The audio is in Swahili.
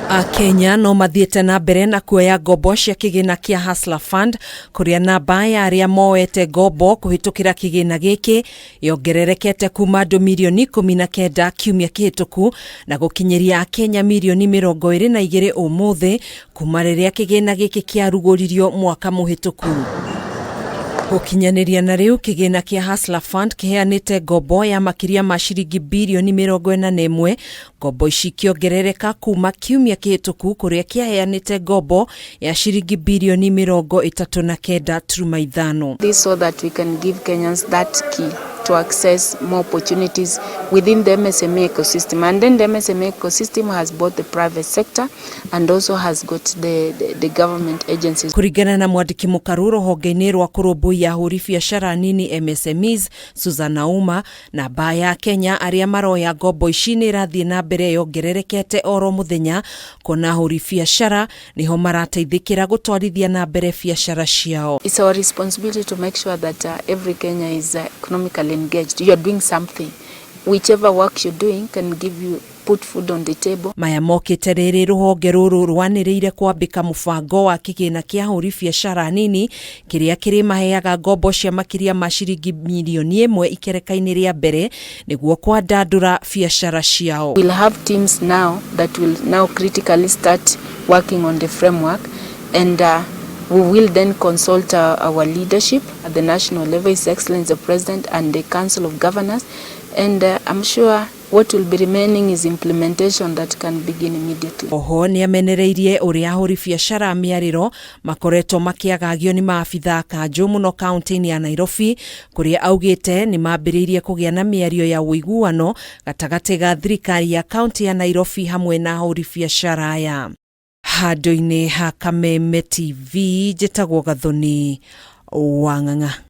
AKENYA no mathiete na mbere na kuoya ngombo cia kigina kia Hustler Fund kuria namba ya aria MOETE ngombo kuhitukira kigina giki yongererekete kuma andu mirioni 19 kiumia kihituku na gukinyiria AKENYA mirioni 22 umuthi kuma riria kigina giki kiaruguririo mwaka muhituku. Gukinyaniria na riu kigina kia Hustler Fund kiheanite ngombo ya makiria ma ciringi birioni 41, ngombo ici kiongerereka kuma kiumia kihituku kuria kiaheanite ngombo ya ciringi birioni 39.5. This so that we can give Kenyans that key to access more opportunities within the MSME ecosystem, and then the MSME ecosystem has both the private sector and also has got the government agencies. Kuringana na mwandiki mukaru ruhonge-ini rwa kurumbuya ahuri biacara nini MSME'S Susan UMA, namba ya Kenya aria maroya ngombo ici ni rathie na mbere yongererekete oro muthenya, kona ahuri biacara niho marateithikira gutwarithia na mbere biacara ciao. It's our responsibility to make sure that every Kenya is economically engaged. You are doing something. Whichever work you're doing can give you put food on the table. Maya MOKITE riri ruhonge ruru rwaniriire kwambika mubango wa kigina kia ahuri biacara nini kiria kiri maheaga ngombo cia makiria ma ciringi milioni 1 ikereka-ini ria mbere niguo kwandandura biacara ciao. We'll have teams now that will now critically start working on the framework, and we will then consult our leadership at the national level, His Excellency the President and the Council of Governors, and I'm sure what will be remaining is implementation that can begin immediately. Oho ni amenereirie uria ahuri biacara miariro makoretwo makiagagio ni maabitha kanjo muno kaunti-ini ya Nairobi, kuria augite ni mambiriirie kugia na miario ya uiguano gatagati ga thirikari ya kaunti ya Nairobi hamwe na ahuri biacara aya. Handu-ini ha Kameme TV, njitagwo Gathoni Wang'ang'a.